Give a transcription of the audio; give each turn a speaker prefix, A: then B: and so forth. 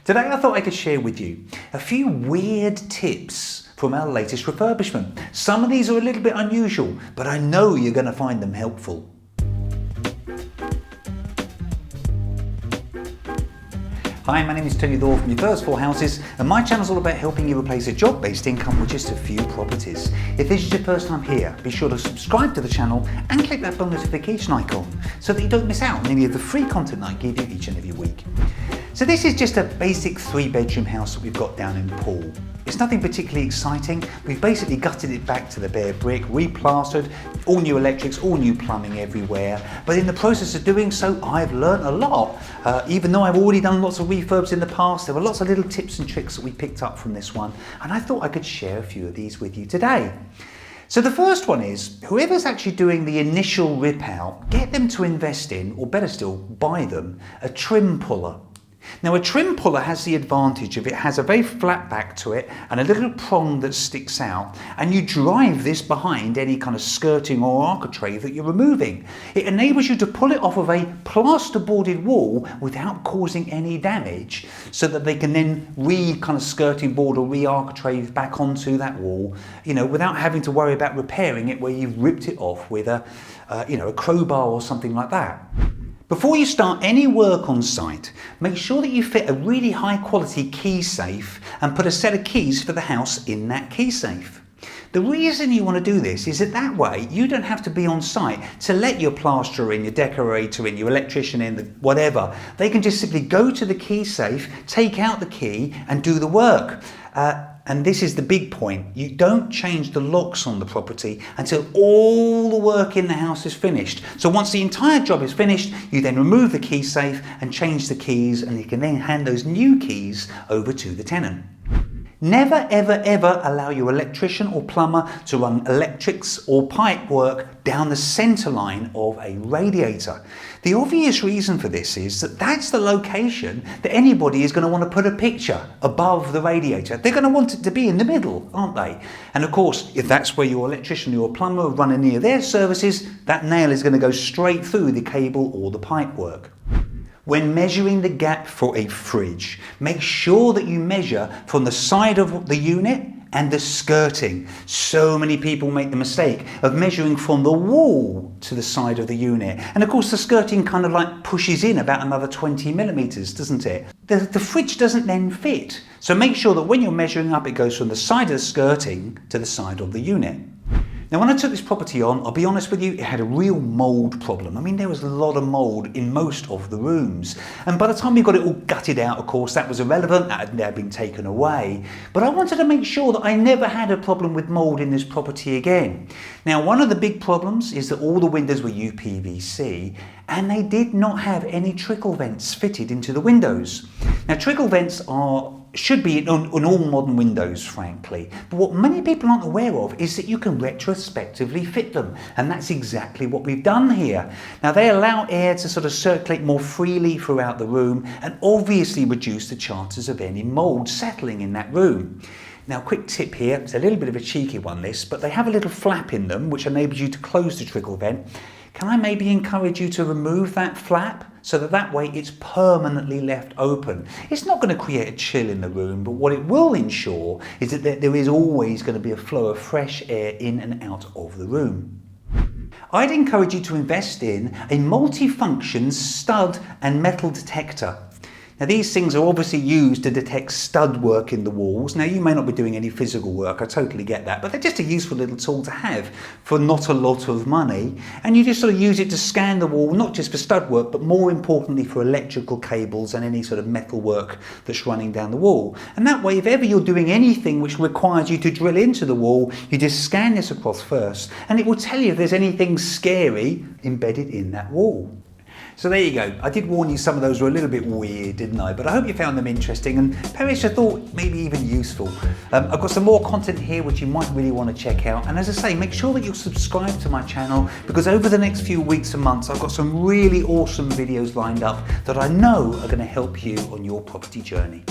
A: Today I thought I could share with you a few weird tips from our latest refurbishment. Some of these are a little bit unusual, but I know you're going to find them helpful. Hi, my name is Tony Thor from Your First Four Houses, and my channel is all about helping you replace a job-based income with just a few properties. If this is your first time here, be sure to subscribe to the channel and click that bell notification icon so that you don't miss out on any of the free content that I give you each and every week. So this is just a basic 3-bedroom house that we've got down in Poole. It's nothing particularly exciting. We've basically gutted it back to the bare brick, replastered, all new electrics, all new plumbing everywhere. But in the process of doing so, I've learnt a lot. Even though I've already done lots of refurbs in the past, there were lots of little tips and tricks that we picked up from this one. And I thought I could share a few of these with you today. So the first one is, whoever's actually doing the initial rip out, get them to invest in, or better still, buy them, a trim puller. Now a trim puller has the advantage of it has a very flat back to it and a little prong that sticks out, and you drive this behind any kind of skirting or architrave that you're removing. It enables you to pull it off of a plasterboarded wall without causing any damage, so that they can then kind of skirting board or re-architrave back onto that wall, without having to worry about repairing it where you've ripped it off with a crowbar or something like that. Before you start any work on site, make sure that you fit a really high quality key safe and put a set of keys for the house in that key safe. The reason you want to do this is that way you don't have to be on site to let your plasterer in, your decorator in, your electrician in, whatever. They can just simply go to the key safe, take out the key and do the work. And this is the big point. You don't change the locks on the property until all the work in the house is finished. So once the entire job is finished, you then remove the key safe and change the keys, and you can then hand those new keys over to the tenant. Never ever ever allow your electrician or plumber to run electrics or pipe work down the centre line of a radiator. The obvious reason for this is that that's the location that anybody is going to want to put a picture above the radiator. They're going to want it to be in the middle, aren't they? And of course, if that's where your electrician or your plumber are running any of their services, that nail is going to go straight through the cable or the pipe work. When measuring the gap for a fridge, make sure that you measure from the side of the unit and the skirting. So many people make the mistake of measuring from the wall to the side of the unit. And of course the skirting kind of like pushes in about another 20 millimeters, doesn't it? The fridge doesn't then fit. So make sure that when you're measuring up, it goes from the side of the skirting to the side of the unit. Now when I took this property on, I'll be honest with you, it had a real mould problem. I mean, there was a lot of mould in most of the rooms. And by the time we got it all gutted out, of course, that was irrelevant, that had now been taken away. But I wanted to make sure that I never had a problem with mould in this property again. Now, one of the big problems is that all the windows were UPVC, and they did not have any trickle vents fitted into the windows. Now, trickle vents should be on all modern windows, frankly. But what many people aren't aware of is that you can retrospectively fit them. And that's exactly what we've done here. Now, they allow air to sort of circulate more freely throughout the room and obviously reduce the chances of any mould settling in that room. Now, quick tip here, it's a little bit of a cheeky one this, but they have a little flap in them which enables you to close the trickle vent. Can I maybe encourage you to remove that flap so that way it's permanently left open? It's not going to create a chill in the room, but what it will ensure is that there is always going to be a flow of fresh air in and out of the room. I'd encourage you to invest in a multi-function stud and metal detector. Now these things are obviously used to detect stud work in the walls. Now you may not be doing any physical work, I totally get that, but they're just a useful little tool to have for not a lot of money. And you just sort of use it to scan the wall, not just for stud work, but more importantly for electrical cables and any sort of metal work that's running down the wall. And that way, if ever you're doing anything which requires you to drill into the wall, you just scan this across first, and it will tell you if there's anything scary embedded in that wall. So there you go. I did warn you some of those were a little bit weird, didn't I? But I hope you found them interesting and perhaps I thought maybe even useful. I've got some more content here which you might really want to check out. And as I say, make sure that you're subscribed to my channel, because over the next few weeks and months, I've got some really awesome videos lined up that I know are going to help you on your property journey.